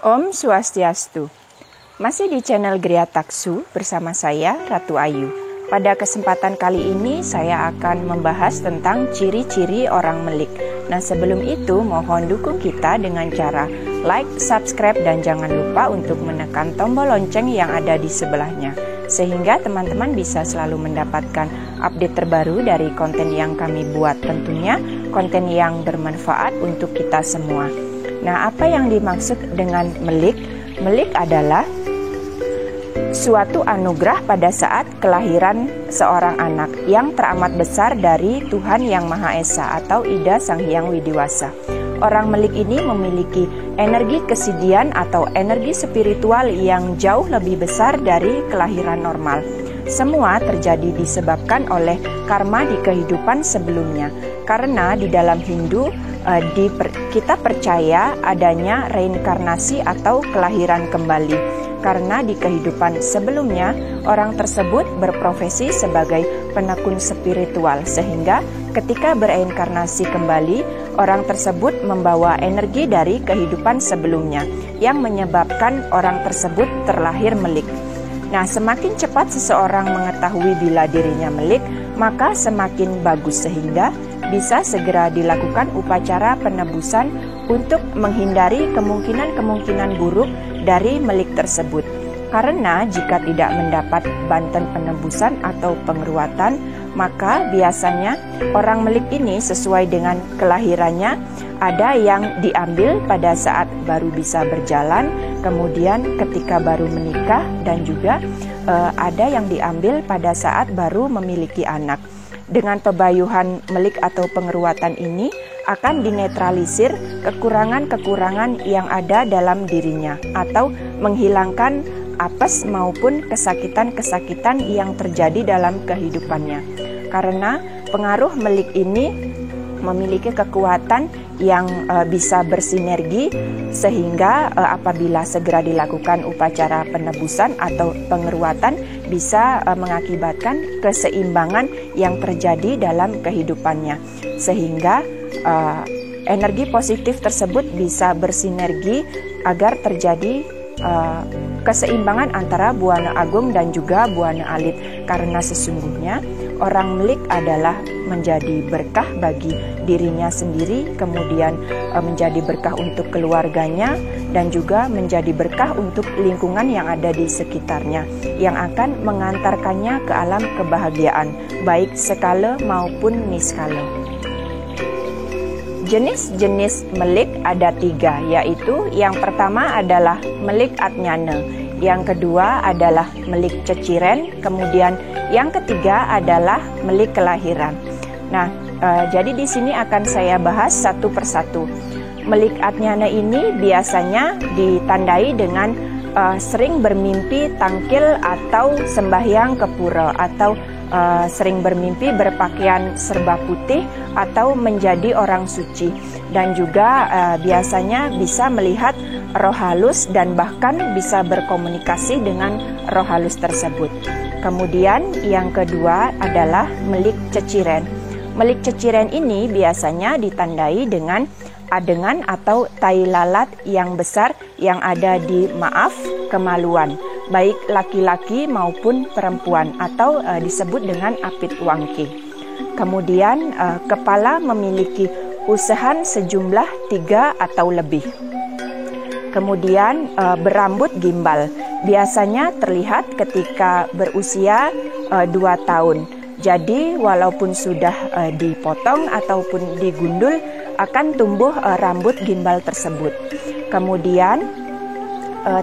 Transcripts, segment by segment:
Om Swastiastu. Masih di channel Gria Taksu bersama saya Ratu Ayu. Pada kesempatan kali ini saya akan membahas tentang ciri-ciri orang melik. Nah, sebelum itu mohon dukung kita dengan cara like, subscribe, dan jangan lupa untuk menekan tombol lonceng yang ada di sebelahnya, sehingga teman-teman bisa selalu mendapatkan update terbaru dari konten yang kami buat, tentunya konten yang bermanfaat untuk kita semua. Nah, apa yang dimaksud dengan melik? Melik adalah suatu anugerah pada saat kelahiran seorang anak yang teramat besar dari Tuhan Yang Maha Esa atau Ida Sang Hyang Widiwasa. Orang melik ini memiliki energi kesidian atau energi spiritual yang jauh lebih besar dari kelahiran normal. Semua terjadi disebabkan oleh karma di kehidupan sebelumnya. Karena di dalam Hindu kita percaya adanya reinkarnasi atau kelahiran kembali. Karena di kehidupan sebelumnya orang tersebut berprofesi sebagai penekun spiritual, sehingga ketika bereinkarnasi kembali orang tersebut membawa energi dari kehidupan sebelumnya yang menyebabkan orang tersebut terlahir melik. Nah, semakin cepat seseorang mengetahui bila dirinya melik, maka semakin bagus, sehingga bisa segera dilakukan upacara penebusan untuk menghindari kemungkinan-kemungkinan buruk dari melik tersebut. Karena jika tidak mendapat banten penebusan atau pengeruatan, maka biasanya orang melik ini sesuai dengan kelahirannya, ada yang diambil pada saat baru bisa berjalan, kemudian ketika baru menikah, dan juga ada yang diambil pada saat baru memiliki anak. Dengan pebayuhan melik atau pengeruatan ini akan dinetralisir kekurangan-kekurangan yang ada dalam dirinya atau menghilangkan apes maupun kesakitan-kesakitan yang terjadi dalam kehidupannya. Karena pengaruh melik ini memiliki kekuatan yang bisa bersinergi, sehingga apabila segera dilakukan upacara penebusan atau pengeruatan bisa mengakibatkan keseimbangan yang terjadi dalam kehidupannya, sehingga energi positif tersebut bisa bersinergi agar terjadi keseimbangan antara buana agung dan juga buana alit. Karena sesungguhnya orang melik adalah menjadi berkah bagi dirinya sendiri, kemudian menjadi berkah untuk keluarganya, dan juga menjadi berkah untuk lingkungan yang ada di sekitarnya, yang akan mengantarkannya ke alam kebahagiaan, baik skala maupun niskala. Jenis-jenis melik ada 3, yaitu yang pertama adalah melik atnyana, yang kedua adalah melik ceciren, kemudian yang ketiga adalah melik kelahiran. Nah, jadi di sini akan saya bahas satu persatu. Melik atnyana ini biasanya ditandai dengan sering bermimpi tangkil atau sembahyang ke pura, atau sering bermimpi berpakaian serba putih atau menjadi orang suci, dan juga biasanya bisa melihat roh halus dan bahkan bisa berkomunikasi dengan roh halus tersebut. Kemudian yang kedua adalah melik ceciren. Melik ceciren ini biasanya ditandai dengan adengan atau tai lalat yang besar yang ada di kemaluan, baik laki-laki maupun perempuan, atau disebut dengan apit wangki. Kemudian kepala memiliki usahan sejumlah 3 atau lebih. Kemudian berambut gimbal, biasanya terlihat ketika berusia 2 tahun. Jadi walaupun sudah dipotong ataupun digundul, akan tumbuh rambut gimbal tersebut. Kemudian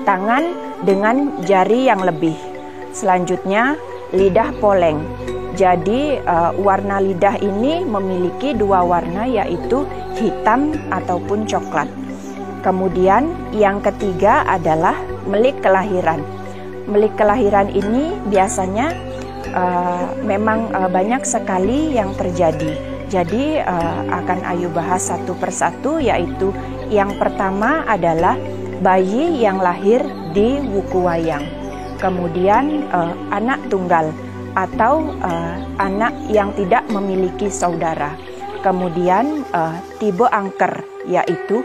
tangan dengan jari yang lebih. Selanjutnya lidah poleng. Jadi warna lidah ini memiliki 2 warna, yaitu hitam ataupun coklat. Kemudian yang ketiga adalah melik kelahiran. Melik kelahiran ini biasanya memang banyak sekali yang terjadi. Jadi akan Ayu bahas satu persatu, yaitu yang pertama adalah bayi yang lahir di Wukuwayang. Kemudian anak tunggal atau anak yang tidak memiliki saudara. Kemudian tibe angker, yaitu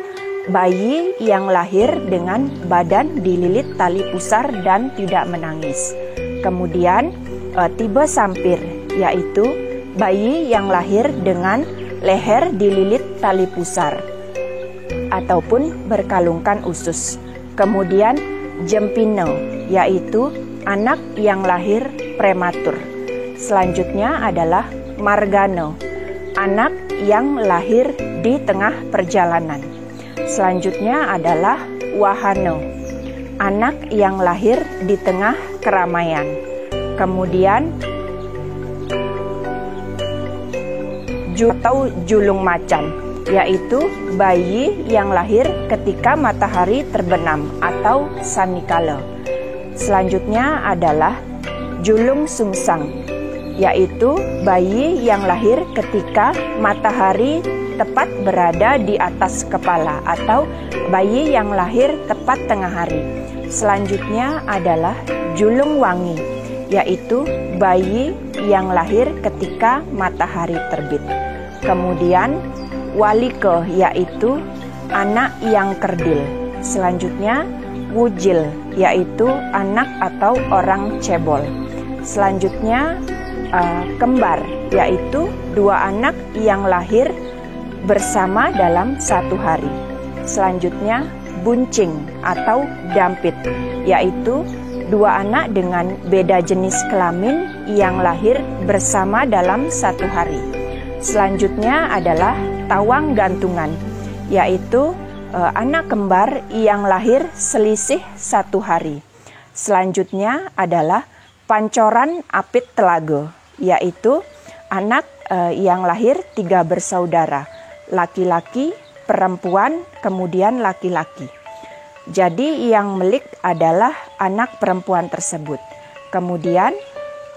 bayi yang lahir dengan badan dililit tali pusar dan tidak menangis. Kemudian tibe sampir, yaitu bayi yang lahir dengan leher dililit tali pusar ataupun berkalungkan usus. Kemudian jempino, yaitu anak yang lahir prematur. Selanjutnya adalah margano, anak yang lahir di tengah perjalanan. Selanjutnya adalah wahano, anak yang lahir di tengah keramaian. Kemudian atau julung macan, yaitu bayi yang lahir ketika matahari terbenam atau sanikala. Selanjutnya adalah julung sungsang, yaitu bayi yang lahir ketika matahari tepat berada di atas kepala atau bayi yang lahir tepat tengah hari. Selanjutnya adalah julung wangi, yaitu bayi yang lahir ketika matahari terbit. Kemudian walike, yaitu anak yang kerdil. Selanjutnya wujil, yaitu anak atau orang cebol. Selanjutnya kembar, yaitu dua anak yang lahir bersama dalam satu hari. Selanjutnya buncing atau dampit, yaitu dua anak dengan beda jenis kelamin yang lahir bersama dalam satu hari. Selanjutnya adalah tawang gantungan, yaitu anak kembar yang lahir selisih satu hari. Selanjutnya adalah pancoran apit telaga, yaitu anak yang lahir 3 bersaudara, laki-laki, perempuan, kemudian laki-laki. Jadi yang melik adalah anak perempuan tersebut. Kemudian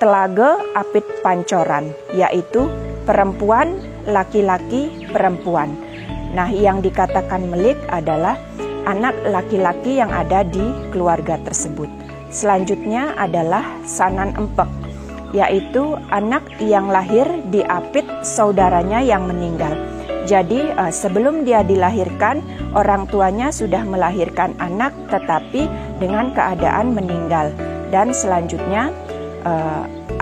telaga apit pancoran, yaitu perempuan, laki-laki, perempuan. Nah, yang dikatakan melik adalah anak laki-laki yang ada di keluarga tersebut. Selanjutnya adalah sanan empek, yaitu anak yang lahir di apit saudaranya yang meninggal. Jadi sebelum dia dilahirkan, orang tuanya sudah melahirkan anak tetapi dengan keadaan meninggal. Dan selanjutnya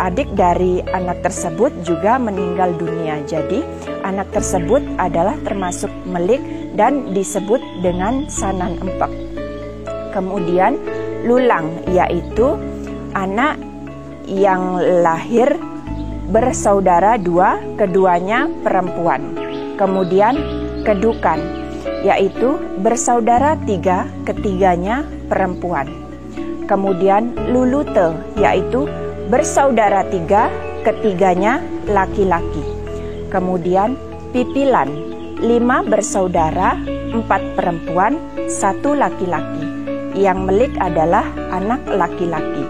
adik dari anak tersebut juga meninggal dunia. Jadi anak tersebut adalah termasuk melik dan disebut dengan sanan empek. Kemudian lulang, yaitu anak yang lahir bersaudara 2, keduanya perempuan. Kemudian kedukan, yaitu bersaudara 3, ketiganya perempuan. Kemudian lulute, yaitu bersaudara 3, ketiganya laki-laki. Kemudian pipilan, 5 bersaudara, 4 perempuan, 1 laki-laki. Yang melik adalah anak laki-laki.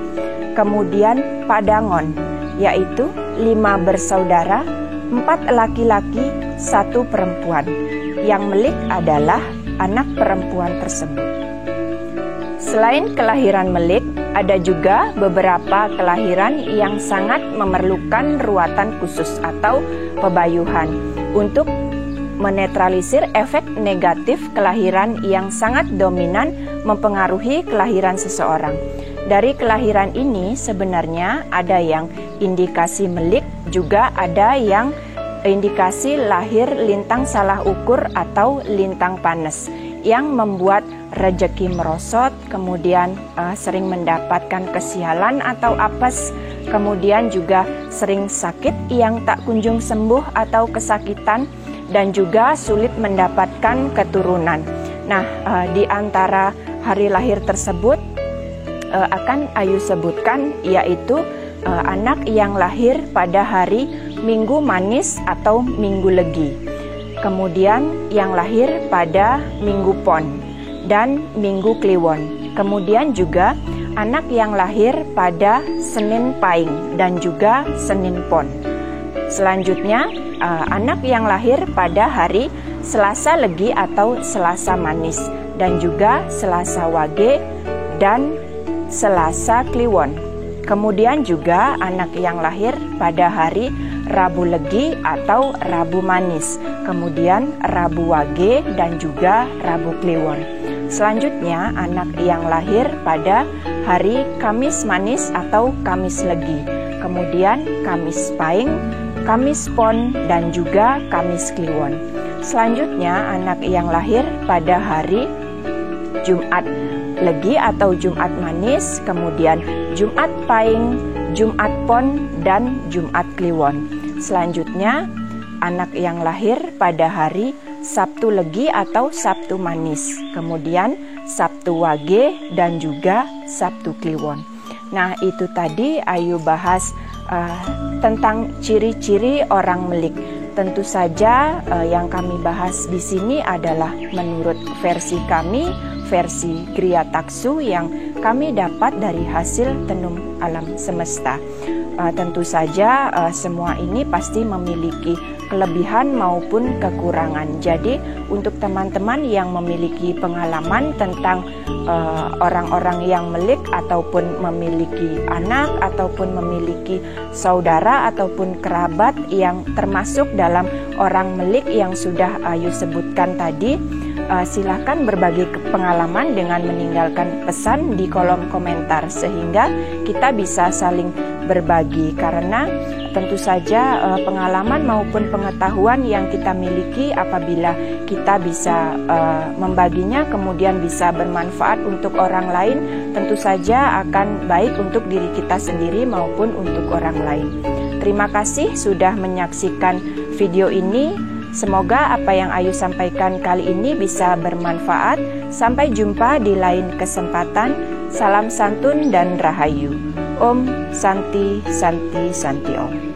Kemudian padangon, yaitu 5 bersaudara, 4 laki-laki, 1 perempuan. Yang melik adalah anak perempuan tersebut. Selain kelahiran melik, ada juga beberapa kelahiran yang sangat memerlukan ruatan khusus atau pebayuhan untuk menetralisir efek negatif kelahiran yang sangat dominan mempengaruhi kelahiran seseorang. Dari kelahiran ini sebenarnya ada yang indikasi melik, juga ada yang indikasi lahir lintang salah ukur atau lintang panas yang membuat rejeki merosot, kemudian sering mendapatkan kesialan atau apes, kemudian juga sering sakit yang tak kunjung sembuh atau kesakitan, dan juga sulit mendapatkan keturunan. Nah, di antara hari lahir tersebut akan Ayu sebutkan, yaitu anak yang lahir pada hari Minggu Manis atau Minggu Legi, kemudian yang lahir pada Minggu Pon dan Minggu Kliwon, kemudian juga anak yang lahir pada Senin Pahing dan juga Senin Pon. Selanjutnya anak yang lahir pada hari Selasa Legi atau Selasa Manis dan juga Selasa Wage dan Selasa Kliwon. Kemudian juga anak yang lahir pada hari Rabu Legi atau Rabu Manis, kemudian Rabu Wage dan juga Rabu Kliwon. Selanjutnya anak yang lahir pada hari Kamis Manis atau Kamis Legi, kemudian Kamis Pahing, Kamis Pon dan juga Kamis Kliwon. Selanjutnya anak yang lahir pada hari Jumat Legi atau Jumat Manis, kemudian Jumat Pahing, Jumat Pon, dan Jumat Kliwon. Selanjutnya, anak yang lahir pada hari Sabtu Legi atau Sabtu Manis, kemudian Sabtu Wage, dan juga Sabtu Kliwon. Nah, itu tadi Ayu bahas tentang ciri-ciri orang melik. Tentu saja yang kami bahas di sini adalah menurut versi kami, versi Gria Taksu yang kami dapat dari hasil tenung alam semesta. Tentu saja semua ini pasti memiliki kelebihan maupun kekurangan. Jadi untuk teman-teman yang memiliki pengalaman tentang orang-orang yang melik ataupun memiliki anak ataupun memiliki saudara ataupun kerabat yang termasuk dalam orang melik yang sudah Ayu sebutkan tadi, silahkan berbagi pengalaman dengan meninggalkan pesan di kolom komentar sehingga kita bisa saling berbagi, karena tentu saja pengalaman maupun pengetahuan yang kita miliki apabila kita bisa membaginya kemudian bisa bermanfaat untuk orang lain, tentu saja akan baik untuk diri kita sendiri maupun untuk orang lain. Terima kasih sudah menyaksikan video ini. Semoga apa yang Ayu sampaikan kali ini bisa bermanfaat. Sampai jumpa di lain kesempatan. Salam santun dan rahayu. Om Santi Santi Santi Om.